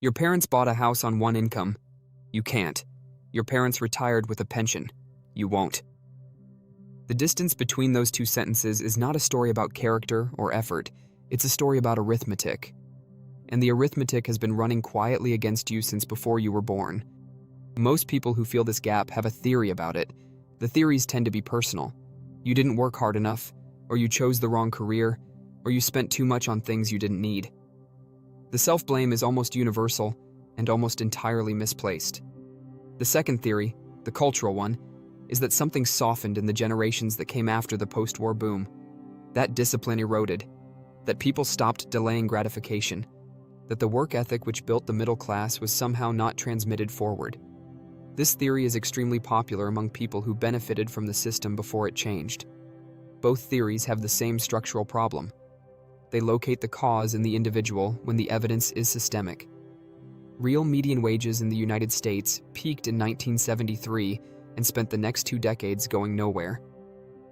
Your parents bought a house on one income. You can't. Your parents retired with a pension. You won't. The distance between those two sentences is not a story about character or effort. It's a story about arithmetic. And the arithmetic has been running quietly against you since before you were born. Most people who feel this gap have a theory about it. The theories tend to be personal. You didn't work hard enough, or you chose the wrong career, or you spent too much on things you didn't need. The self-blame is almost universal and almost entirely misplaced. The second theory, the cultural one, is that something softened in the generations that came after the post-war boom. That discipline eroded, that people stopped delaying gratification, that the work ethic which built the middle class was somehow not transmitted forward. This theory is extremely popular among people who benefited from the system before it changed. Both theories have the same structural problem. They locate the cause in the individual when the evidence is systemic. Real median wages in the United States peaked in 1973 and spent the next 2 decades going nowhere.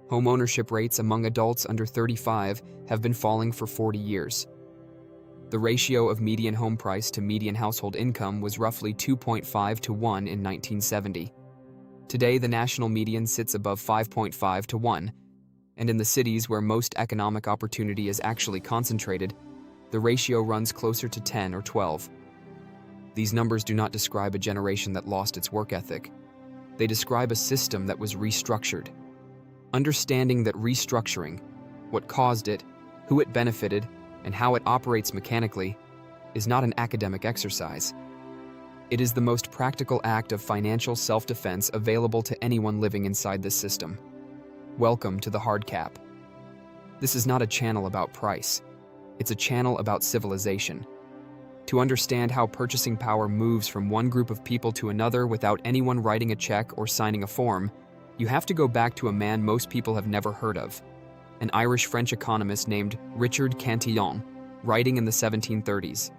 Home ownership rates among adults under 35 have been falling for 40 years. The ratio of median home price to median household income was roughly 2.5 to 1 in 1970. Today, the national median sits above 5.5 to 1, and in the cities where most economic opportunity is actually concentrated, the ratio runs closer to 10 or 12. These numbers do not describe a generation that lost its work ethic. They describe a system that was restructured. Understanding that restructuring, what caused it, who it benefited, and how it operates mechanically, is not an academic exercise. It is the most practical act of financial self-defense available to anyone living inside this system. Welcome to the Hard Cap. This is not a channel about price. It's a channel about civilization. To understand how purchasing power moves from one group of people to another without anyone writing a check or signing a form, you have to go back to a man most people have never heard of, an Irish-French economist named Richard Cantillon, writing in the 1730s.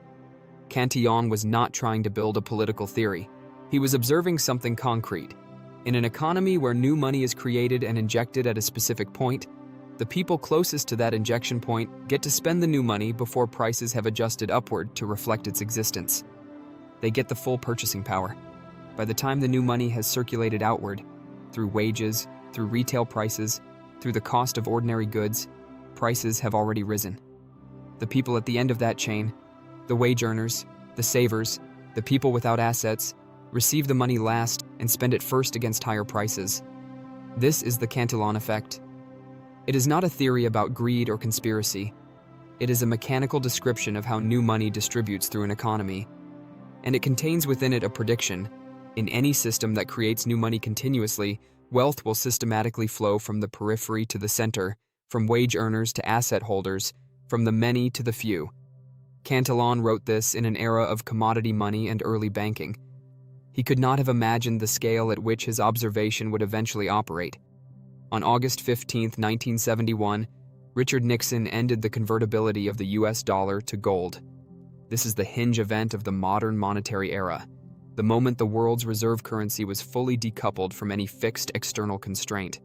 Cantillon was not trying to build a political theory. He was observing something concrete. In an economy where new money is created and injected at a specific point, the people closest to that injection point get to spend the new money before prices have adjusted upward to reflect its existence. They get the full purchasing power. By the time the new money has circulated outward, through wages, through retail prices, through the cost of ordinary goods, prices have already risen. The people at the end of that chain, the wage earners, the savers, the people without assets, receive the money last and spend it first against higher prices. This is the Cantillon Effect. It is not a theory about greed or conspiracy. It is a mechanical description of how new money distributes through an economy. And it contains within it a prediction. In any system that creates new money continuously, wealth will systematically flow from the periphery to the center, from wage earners to asset holders, from the many to the few. Cantillon wrote this in an era of commodity money and early banking. He could not have imagined the scale at which his observation would eventually operate. On August 15, 1971, Richard Nixon ended the convertibility of the US dollar to gold. This is the hinge event of the modern monetary era, the moment the world's reserve currency was fully decoupled from any fixed external constraint.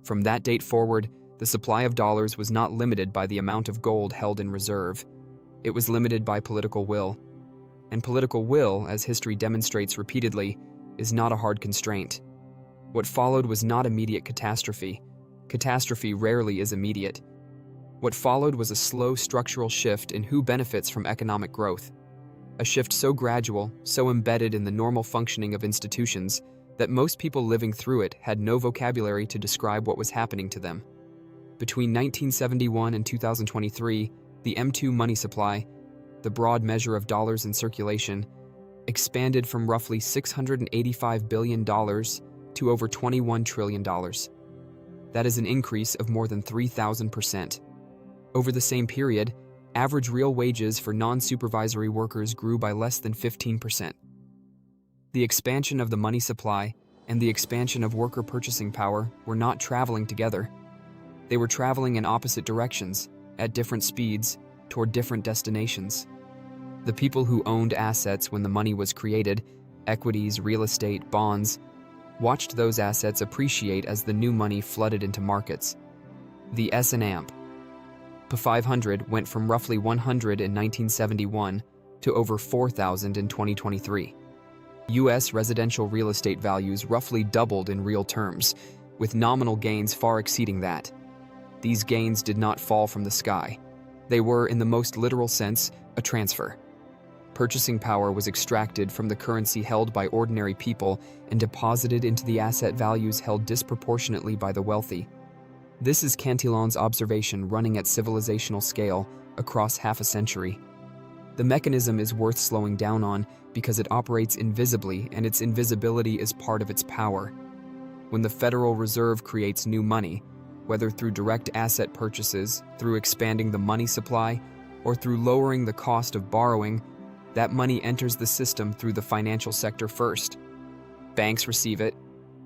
From that date forward, the supply of dollars was not limited by the amount of gold held in reserve. It was limited by political will. And political will, as history demonstrates repeatedly, is not a hard constraint. What followed was not immediate catastrophe. Catastrophe rarely is immediate. What followed was a slow structural shift in who benefits from economic growth. A shift so gradual, so embedded in the normal functioning of institutions, that most people living through it had no vocabulary to describe what was happening to them. Between 1971 and 2023, the M2 money supply, the broad measure of dollars in circulation, expanded from roughly $685 billion to over $21 trillion. That is an increase of more than 3,000%. Over the same period, average real wages for non-supervisory workers grew by less than 15%. The expansion of the money supply and the expansion of worker purchasing power were not traveling together. They were traveling in opposite directions, at different speeds, toward different destinations. The people who owned assets when the money was created, equities, real estate, bonds, watched those assets appreciate as the new money flooded into markets. The S&P 500 went from roughly 100 in 1971 to over 4,000 in 2023. U.S. residential real estate values roughly doubled in real terms, with nominal gains far exceeding that. These gains did not fall from the sky. They were, in the most literal sense, a transfer. Purchasing power was extracted from the currency held by ordinary people and deposited into the asset values held disproportionately by the wealthy. This is Cantillon's observation running at civilizational scale across half a century. The mechanism is worth slowing down on because it operates invisibly, and its invisibility is part of its power. When the Federal Reserve creates new money, whether through direct asset purchases, through expanding the money supply, or through lowering the cost of borrowing, that money enters the system through the financial sector first. Banks receive it,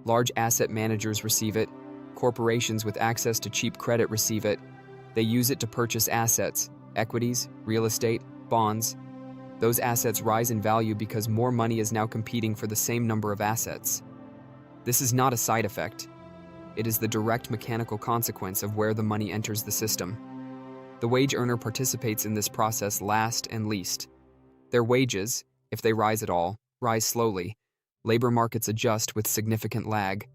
large asset managers receive it, corporations with access to cheap credit receive it. They use it to purchase assets, equities, real estate, bonds. Those assets rise in value because more money is now competing for the same number of assets. This is not a side effect. It is the direct mechanical consequence of where the money enters the system. The wage earner participates in this process last and least. Their wages, if they rise at all, rise slowly. Labor markets adjust with significant lag.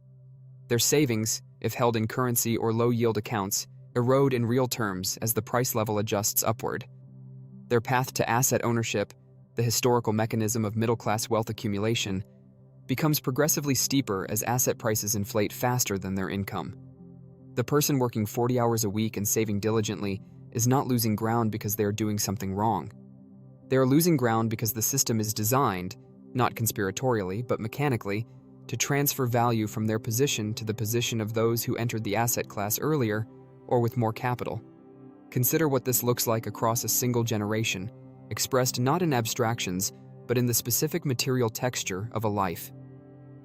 Their savings, if held in currency or low-yield accounts, erode in real terms as the price level adjusts upward. Their path to asset ownership, the historical mechanism of middle-class wealth accumulation, becomes progressively steeper as asset prices inflate faster than their income. The person working 40 hours a week and saving diligently is not losing ground because they are doing something wrong. They are losing ground because the system is designed, not conspiratorially, but mechanically, to transfer value from their position to the position of those who entered the asset class earlier or with more capital. Consider what this looks like across a single generation, expressed not in abstractions, but in the specific material texture of a life.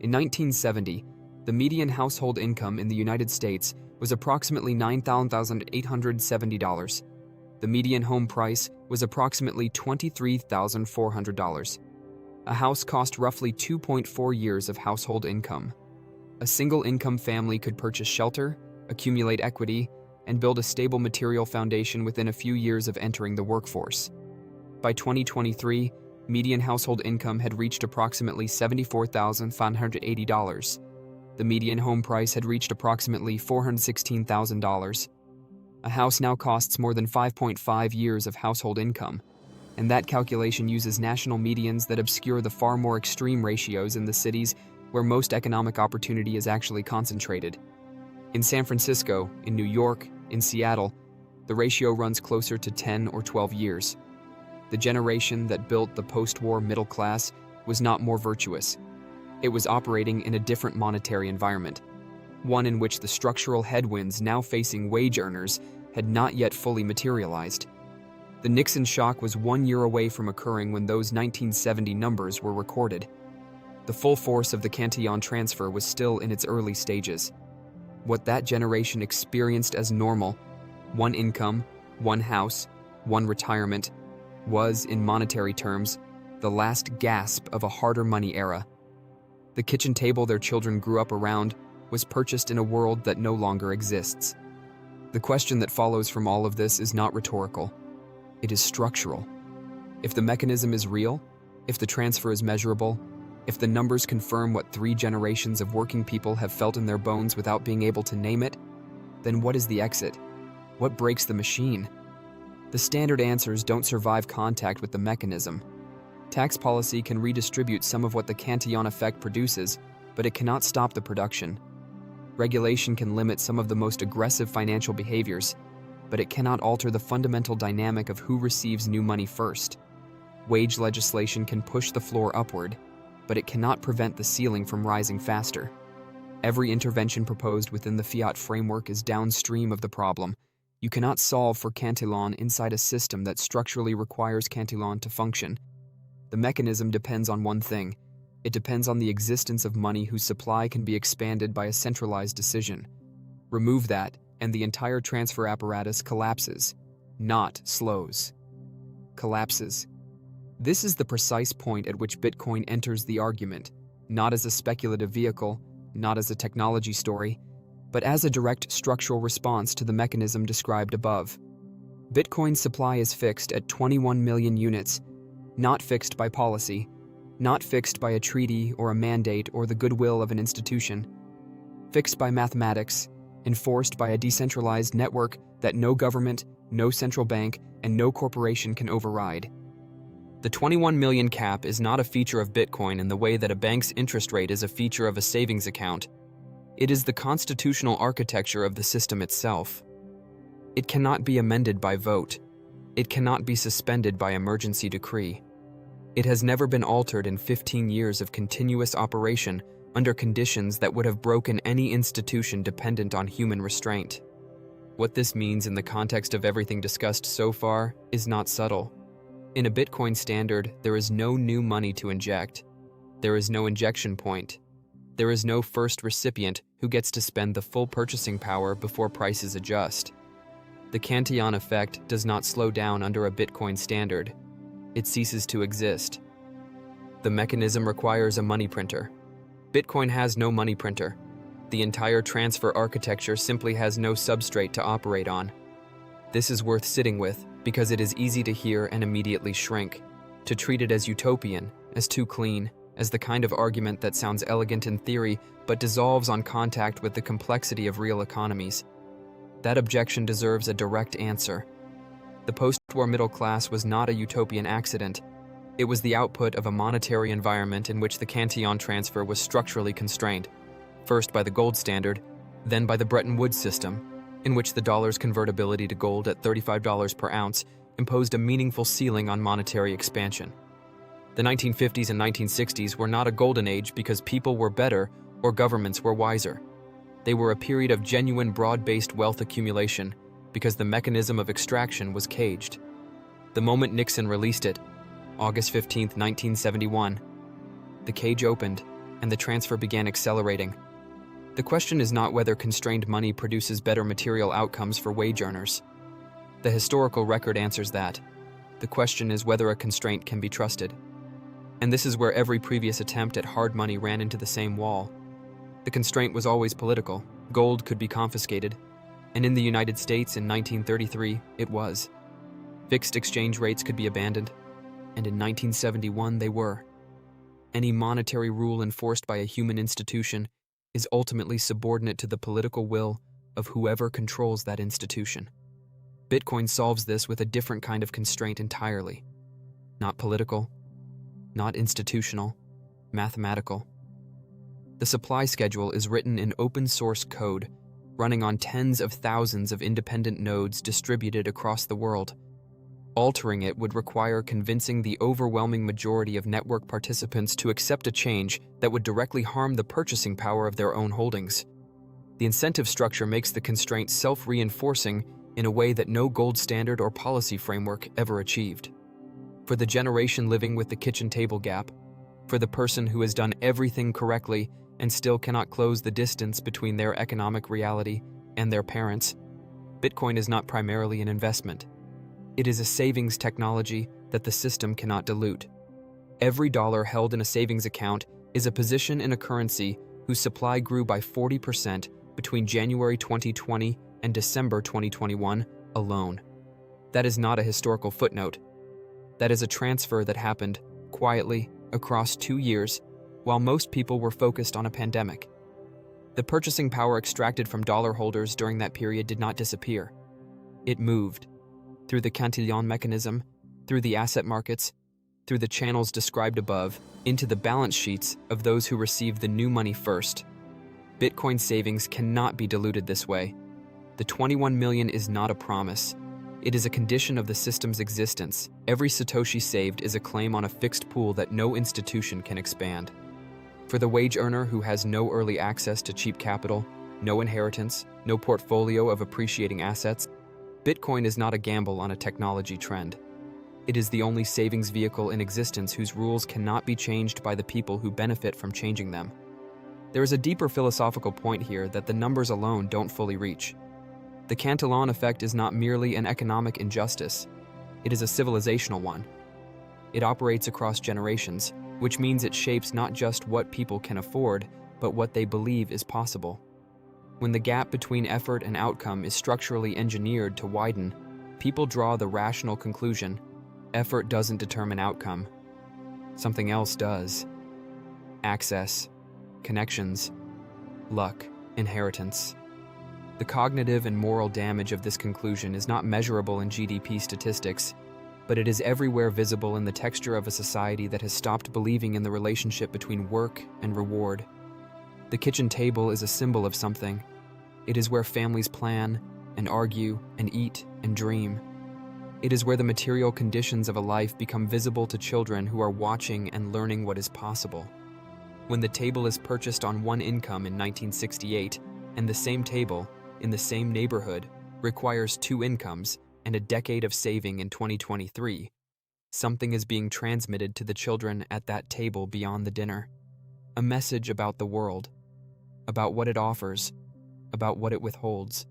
In 1970, the median household income in the United States was approximately $9,870. The median home price was approximately $23,400. A house cost roughly 2.4 years of household income. A single-income family could purchase shelter, accumulate equity, and build a stable material foundation within a few years of entering the workforce. By 2023, median household income had reached approximately $74,580. The median home price had reached approximately $416,000. A house now costs more than 5.5 years of household income, and that calculation uses national medians that obscure the far more extreme ratios in the cities where most economic opportunity is actually concentrated. In San Francisco, in New York, in Seattle, the ratio runs closer to 10 or 12 years. The generation that built the post-war middle class was not more virtuous. It was operating in a different monetary environment, one in which the structural headwinds now facing wage earners had not yet fully materialized. The Nixon shock was 1 year away from occurring when those 1970 numbers were recorded. The full force of the Cantillon transfer was still in its early stages. What that generation experienced as normal, one income, one house, one retirement, was, in monetary terms, the last gasp of a harder money era. The kitchen table their children grew up around was purchased in a world that no longer exists. The question that follows from all of this is not rhetorical. It is structural. If the mechanism is real, if the transfer is measurable, if the numbers confirm what 3 generations of working people have felt in their bones without being able to name it, then what is the exit? What breaks the machine? The standard answers don't survive contact with the mechanism. Tax policy can redistribute some of what the Cantillon effect produces, but it cannot stop the production. Regulation can limit some of the most aggressive financial behaviors, but it cannot alter the fundamental dynamic of who receives new money first. Wage legislation can push the floor upward, but it cannot prevent the ceiling from rising faster. Every intervention proposed within the fiat framework is downstream of the problem. You cannot solve for Cantillon inside a system that structurally requires Cantillon to function. The mechanism depends on one thing. It depends on the existence of money whose supply can be expanded by a centralized decision. Remove that, and the entire transfer apparatus collapses, not slows. Collapses. This is the precise point at which Bitcoin enters the argument, not as a speculative vehicle, not as a technology story, but as a direct structural response to the mechanism described above. Bitcoin's supply is fixed at 21 million units, not fixed by policy, not fixed by a treaty or a mandate or the goodwill of an institution, fixed by mathematics, enforced by a decentralized network that no government, no central bank, and no corporation can override. The 21 million cap is not a feature of Bitcoin in the way that a bank's interest rate is a feature of a savings account. It is the constitutional architecture of the system itself. It cannot be amended by vote. It cannot be suspended by emergency decree. It has never been altered in 15 years of continuous operation under conditions that would have broken any institution dependent on human restraint. What this means in the context of everything discussed so far is not subtle. In a Bitcoin standard, there is no new money to inject. There is no injection point. There is no first recipient who gets to spend the full purchasing power before prices adjust. The Cantillon Effect does not slow down under a Bitcoin standard. It ceases to exist. The mechanism requires a money printer. Bitcoin has no money printer. The entire transfer architecture simply has no substrate to operate on. This is worth sitting with because it is easy to hear and immediately shrink, to treat it as utopian, as too clean, as the kind of argument that sounds elegant in theory but dissolves on contact with the complexity of real economies. That objection deserves a direct answer. The post-war middle class was not a utopian accident. It was the output of a monetary environment in which the Cantillon transfer was structurally constrained, first by the gold standard, then by the Bretton Woods system, in which the dollar's convertibility to gold at $35 per ounce imposed a meaningful ceiling on monetary expansion. The 1950s and 1960s were not a golden age because people were better or governments were wiser. They were a period of genuine broad-based wealth accumulation because the mechanism of extraction was caged. The moment Nixon released it, August 15, 1971, the cage opened and the transfer began accelerating. The question is not whether constrained money produces better material outcomes for wage earners. The historical record answers that. The question is whether a constraint can be trusted. And this is where every previous attempt at hard money ran into the same wall. The constraint was always political. Gold could be confiscated. And in the United States in 1933, it was. Fixed exchange rates could be abandoned. And in 1971, they were. Any monetary rule enforced by a human institution is ultimately subordinate to the political will of whoever controls that institution. Bitcoin solves this with a different kind of constraint entirely. Not political, not institutional, mathematical. The supply schedule is written in open-source code, running on tens of thousands of independent nodes distributed across the world. Altering it would require convincing the overwhelming majority of network participants to accept a change that would directly harm the purchasing power of their own holdings. The incentive structure makes the constraint self-reinforcing in a way that no gold standard or policy framework ever achieved. For the generation living with the kitchen table gap, for the person who has done everything correctly and still cannot close the distance between their economic reality and their parents, Bitcoin is not primarily an investment. It is a savings technology that the system cannot dilute. Every dollar held in a savings account is a position in a currency whose supply grew by 40% between January 2020 and December 2021 alone. That is not a historical footnote. That is a transfer that happened quietly across 2 years while most people were focused on a pandemic. The purchasing power extracted from dollar holders during that period did not disappear. It moved. Through the Cantillon mechanism, through the asset markets, through the channels described above, into the balance sheets of those who received the new money first. Bitcoin savings cannot be diluted this way. The 21 million is not a promise. It is a condition of the system's existence. Every Satoshi saved is a claim on a fixed pool that no institution can expand. For the wage earner who has no early access to cheap capital, no inheritance, no portfolio of appreciating assets, Bitcoin is not a gamble on a technology trend. It is the only savings vehicle in existence whose rules cannot be changed by the people who benefit from changing them. There is a deeper philosophical point here that the numbers alone don't fully reach. The Cantillon effect is not merely an economic injustice. It is a civilizational one. It operates across generations, which means it shapes not just what people can afford, but what they believe is possible. When the gap between effort and outcome is structurally engineered to widen, people draw the rational conclusion, Effort doesn't determine outcome. Something else does. Access, connections, luck, inheritance. The cognitive and moral damage of this conclusion is not measurable in GDP statistics, but it is everywhere visible in the texture of a society that has stopped believing in the relationship between work and reward. The kitchen table is a symbol of something. It is where families plan and argue and eat and dream. It is where the material conditions of a life become visible to children who are watching and learning what is possible. When the table is purchased on one income in 1968, and the same table, in the same neighborhood, requires two incomes and a decade of saving in 2023, something is being transmitted to the children at that table beyond the dinner. A message about the world, about what it offers, about what it withholds.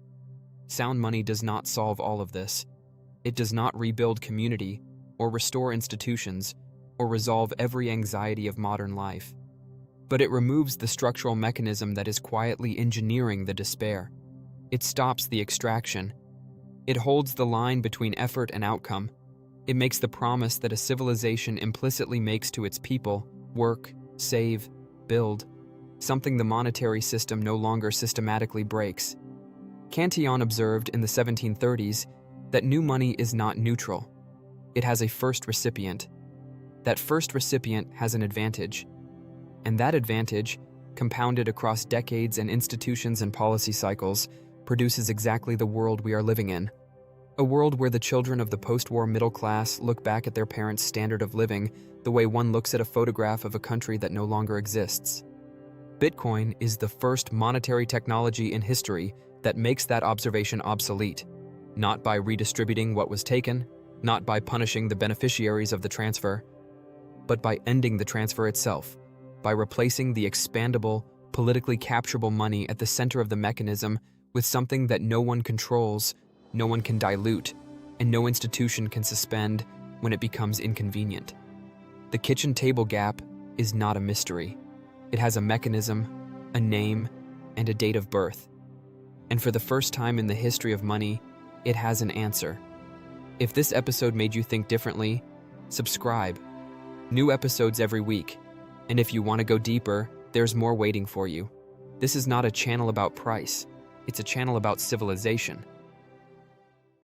Sound money does not solve all of this. It does not rebuild community, or restore institutions, or resolve every anxiety of modern life. But it removes the structural mechanism that is quietly engineering the despair. It stops the extraction. It holds the line between effort and outcome. It makes the promise that a civilization implicitly makes to its people: work, save, build, something the monetary system no longer systematically breaks. Cantillon observed in the 1730s that new money is not neutral. It has a first recipient. That first recipient has an advantage. And that advantage, compounded across decades and institutions and policy cycles, produces exactly the world we are living in. A world where the children of the post-war middle class look back at their parents' standard of living the way one looks at a photograph of a country that no longer exists. Bitcoin is the first monetary technology in history that makes that observation obsolete. Not by redistributing what was taken, not by punishing the beneficiaries of the transfer, but by ending the transfer itself, by replacing the expandable, politically capturable money at the center of the mechanism with something that no one controls, no one can dilute, and no institution can suspend when it becomes inconvenient. The kitchen table gap is not a mystery. It has a mechanism, a name, and a date of birth. And for the first time in the history of money, it has an answer. If this episode made you think differently, subscribe. New episodes every week. And if you want to go deeper, there's more waiting for you. This is not a channel about price. It's a channel about civilization.